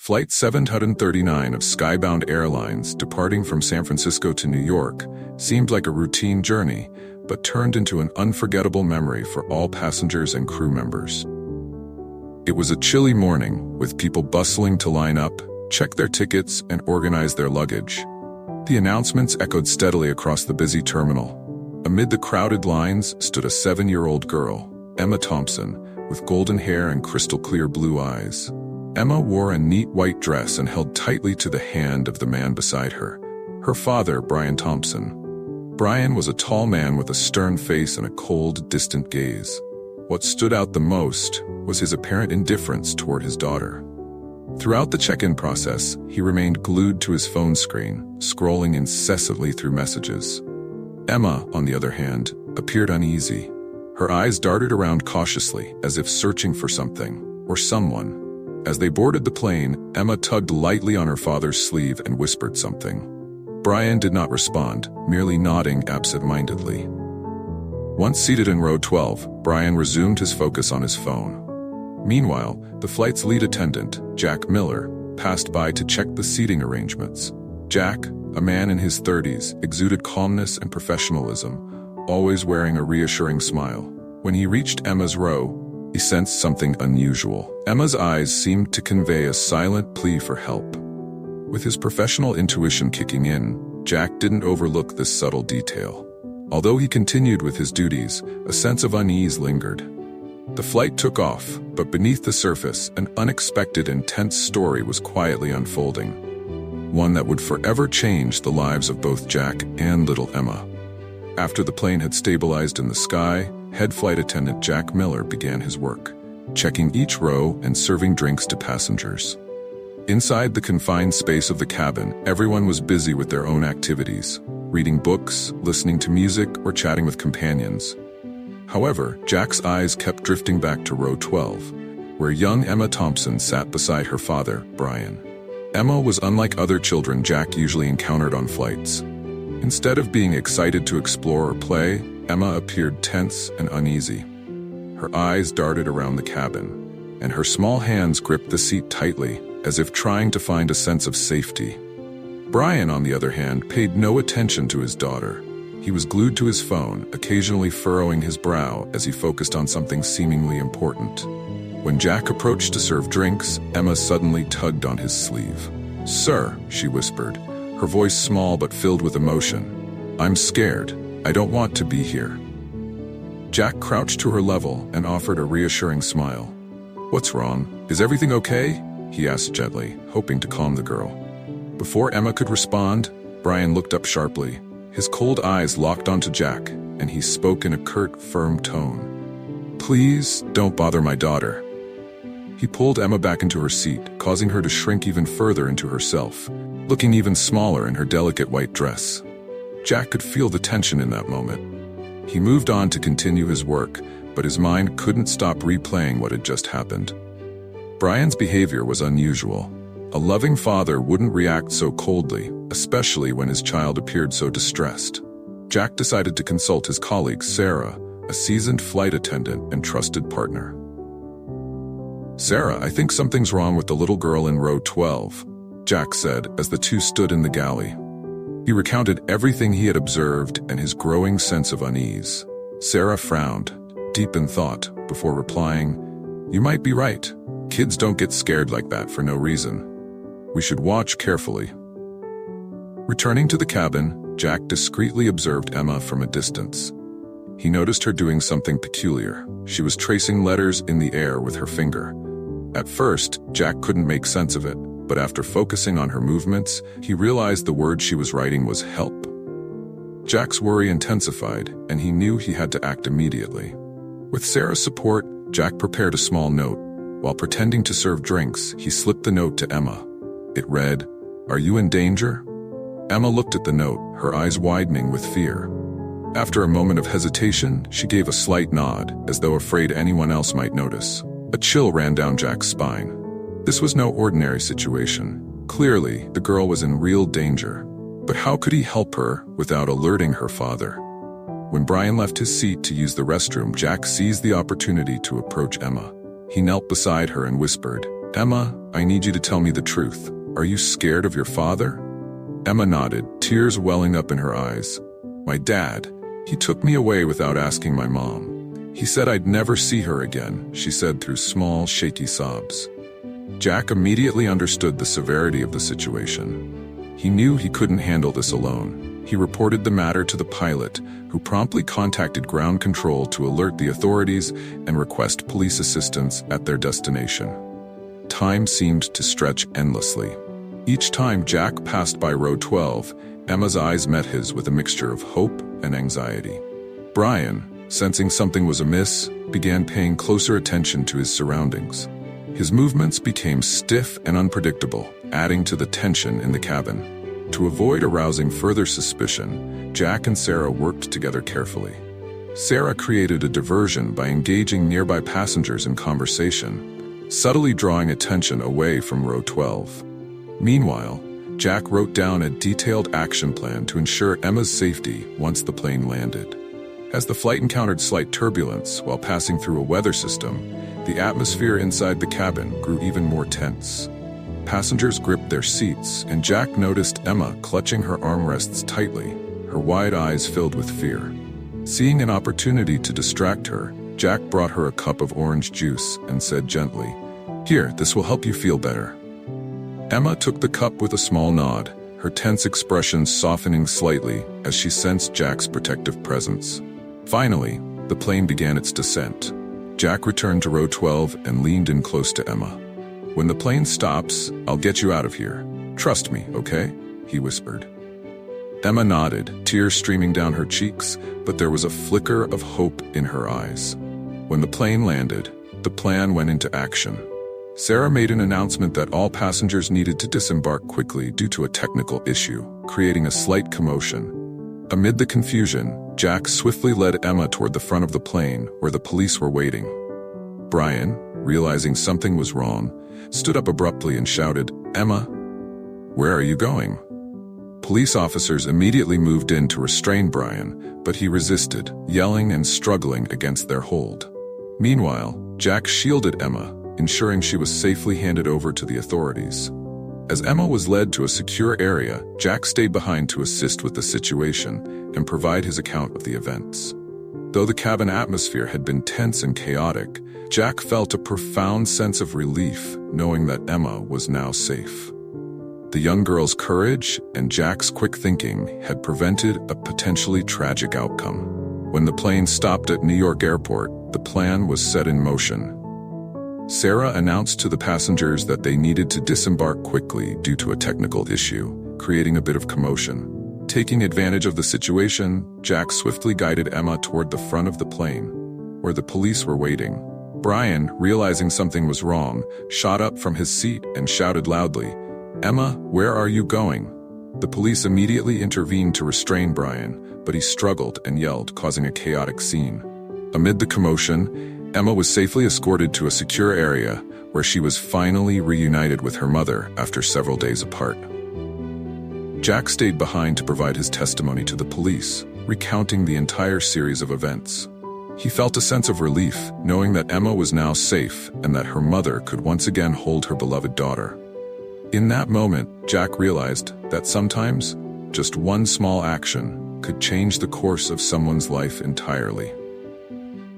Flight 739 of Skybound Airlines, departing from San Francisco to New York, seemed like a routine journey, but turned into an unforgettable memory for all passengers and crew members. It was a chilly morning, with people bustling to line up, check their tickets, and organize their luggage. The announcements echoed steadily across the busy terminal. Amid the crowded lines stood a 7-year-old girl, Emma Thompson, with golden hair and crystal-clear blue eyes. Emma wore a neat white dress and held tightly to the hand of the man beside her, her father, Brian Thompson. Brian was a tall man with a stern face and a cold, distant gaze. What stood out the most was his apparent indifference toward his daughter. Throughout the check-in process, he remained glued to his phone screen, scrolling incessantly through messages. Emma, on the other hand, appeared uneasy. Her eyes darted around cautiously, as if searching for something, or someone. As they boarded the plane, Emma tugged lightly on her father's sleeve and whispered something. Brian did not respond, merely nodding absent-mindedly. Once seated in row 12, Brian resumed his focus on his phone. Meanwhile, the flight's lead attendant, Jack Miller, passed by to check the seating arrangements. Jack, a man in his 30s, exuded calmness and professionalism, always wearing a reassuring smile. When he reached Emma's row, he sensed something unusual. Emma's eyes seemed to convey a silent plea for help. With his professional intuition kicking in, Jack didn't overlook this subtle detail. Although he continued with his duties, a sense of unease lingered. The flight took off, but beneath the surface, an unexpected, intense story was quietly unfolding. One that would forever change the lives of both Jack and little Emma. After the plane had stabilized in the sky, head flight attendant Jack Miller began his work, checking each row and serving drinks to passengers. Inside the confined space of the cabin, everyone was busy with their own activities, reading books, listening to music, or chatting with companions. However, Jack's eyes kept drifting back to row 12, where young Emma Thompson sat beside her father, Brian. Emma was unlike other children Jack usually encountered on flights. Instead of being excited to explore or play, Emma appeared tense and uneasy. Her eyes darted around the cabin, and her small hands gripped the seat tightly, as if trying to find a sense of safety. Brian, on the other hand, paid no attention to his daughter. He was glued to his phone, occasionally furrowing his brow as he focused on something seemingly important. When Jack approached to serve drinks, Emma suddenly tugged on his sleeve. "Sir," she whispered, her voice small but filled with emotion. "I'm scared. I don't want to be here." Jack crouched to her level and offered a reassuring smile. "What's wrong? Is everything okay?" he asked gently, hoping to calm the girl. Before Emma could respond, Brian looked up sharply. His cold eyes locked onto Jack, and he spoke in a curt, firm tone. "Please, don't bother my daughter." He pulled Emma back into her seat, causing her to shrink even further into herself, looking even smaller in her delicate white dress. Jack could feel the tension in that moment. He moved on to continue his work, but his mind couldn't stop replaying what had just happened. Brian's behavior was unusual. A loving father wouldn't react so coldly, especially when his child appeared so distressed. Jack decided to consult his colleague, Sarah, a seasoned flight attendant and trusted partner. "Sarah, I think something's wrong with the little girl in row 12, Jack said as the two stood in the galley. He recounted everything he had observed and his growing sense of unease. Sarah frowned, deep in thought, before replying, "You might be right. Kids don't get scared like that for no reason. We should watch carefully." Returning to the cabin, Jack discreetly observed Emma from a distance. He noticed her doing something peculiar. She was tracing letters in the air with her finger. At first, Jack couldn't make sense of it, but after focusing on her movements, he realized the word she was writing was help. Jack's worry intensified, and he knew he had to act immediately. With Sarah's support, Jack prepared a small note. While pretending to serve drinks, he slipped the note to Emma. It read, "Are you in danger?" Emma looked at the note, her eyes widening with fear. After a moment of hesitation, she gave a slight nod, as though afraid anyone else might notice. A chill ran down Jack's spine. This was no ordinary situation. Clearly, the girl was in real danger. But how could he help her without alerting her father? When Brian left his seat to use the restroom, Jack seized the opportunity to approach Emma. He knelt beside her and whispered, "Emma, I need you to tell me the truth. Are you scared of your father?" Emma nodded, tears welling up in her eyes. "My dad. He took me away without asking my mom. He said I'd never see her again," she said through small, shaky sobs. Jack immediately understood the severity of the situation. He knew he couldn't handle this alone. He reported the matter to the pilot, who promptly contacted ground control to alert the authorities and request police assistance at their destination. Time seemed to stretch endlessly. Each time Jack passed by row 12, Emma's eyes met his with a mixture of hope and anxiety. Brian, sensing something was amiss, began paying closer attention to his surroundings. His movements became stiff and unpredictable, adding to the tension in the cabin. To avoid arousing further suspicion, Jack and Sarah worked together carefully. Sarah created a diversion by engaging nearby passengers in conversation, subtly drawing attention away from row 12. Meanwhile, Jack wrote down a detailed action plan to ensure Emma's safety once the plane landed. As the flight encountered slight turbulence while passing through a weather system, the atmosphere inside the cabin grew even more tense. Passengers gripped their seats, and Jack noticed Emma clutching her armrests tightly, her wide eyes filled with fear. Seeing an opportunity to distract her, Jack brought her a cup of orange juice and said gently, "Here, this will help you feel better." Emma took the cup with a small nod, her tense expression softening slightly as she sensed Jack's protective presence. Finally, the plane began its descent. Jack returned to row 12 and leaned in close to Emma. "When the plane stops, I'll get you out of here. Trust me, okay?" he whispered. Emma nodded, tears streaming down her cheeks, but there was a flicker of hope in her eyes. When the plane landed, the plan went into action. Sarah made an announcement that all passengers needed to disembark quickly due to a technical issue, creating a slight commotion. Amid the confusion, Jack swiftly led Emma toward the front of the plane, where the police were waiting. Brian, realizing something was wrong, stood up abruptly and shouted, "Emma, where are you going?" Police officers immediately moved in to restrain Brian, but he resisted, yelling and struggling against their hold. Meanwhile, Jack shielded Emma, ensuring she was safely handed over to the authorities. As Emma was led to a secure area, Jack stayed behind to assist with the situation and provide his account of the events. Though the cabin atmosphere had been tense and chaotic, Jack felt a profound sense of relief knowing that Emma was now safe. The young girl's courage and Jack's quick thinking had prevented a potentially tragic outcome. When the plane stopped at New York Airport, the plan was set in motion. Sarah announced to the passengers that they needed to disembark quickly due to a technical issue, creating a bit of commotion. Taking advantage of the situation, Jack swiftly guided Emma toward the front of the plane, where the police were waiting. Brian, realizing something was wrong, shot up from his seat and shouted loudly, "Emma, where are you going?" The police immediately intervened to restrain Brian, but he struggled and yelled, causing a chaotic scene. Amid the commotion, Emma was safely escorted to a secure area where she was finally reunited with her mother after several days apart. Jack stayed behind to provide his testimony to the police, recounting the entire series of events. He felt a sense of relief, knowing that Emma was now safe and that her mother could once again hold her beloved daughter. In that moment, Jack realized that sometimes, just one small action could change the course of someone's life entirely.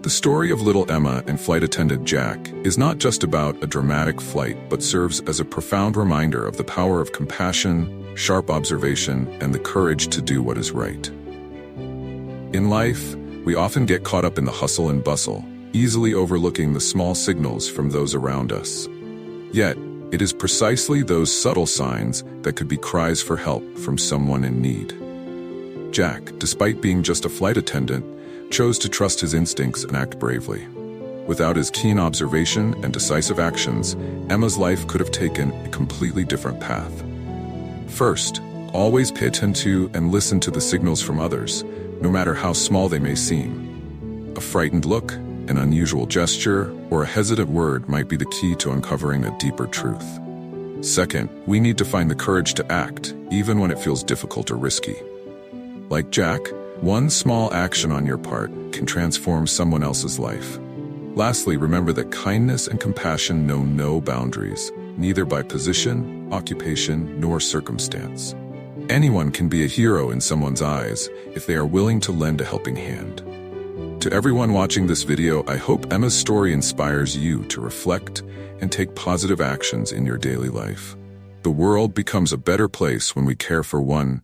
The story of little Emma and flight attendant Jack is not just about a dramatic flight, but serves as a profound reminder of the power of compassion, sharp observation, and the courage to do what is right. In life, we often get caught up in the hustle and bustle, easily overlooking the small signals from those around us. Yet, it is precisely those subtle signs that could be cries for help from someone in need. Jack, despite being just a flight attendant, chose to trust his instincts and act bravely. Without his keen observation and decisive actions, Emma's life could have taken a completely different path. First, always pay attention to and listen to the signals from others, no matter how small they may seem. A frightened look, an unusual gesture, or a hesitant word might be the key to uncovering a deeper truth. Second, we need to find the courage to act, even when it feels difficult or risky. Like Jack, one small action on your part can transform someone else's life. Lastly, remember that kindness and compassion know no boundaries. neither by position, occupation, nor circumstance. Anyone can be a hero in someone's eyes if they are willing to lend a helping hand. To everyone watching this video, I hope Emma's story inspires you to reflect and take positive actions in your daily life. The world becomes a better place when we care for one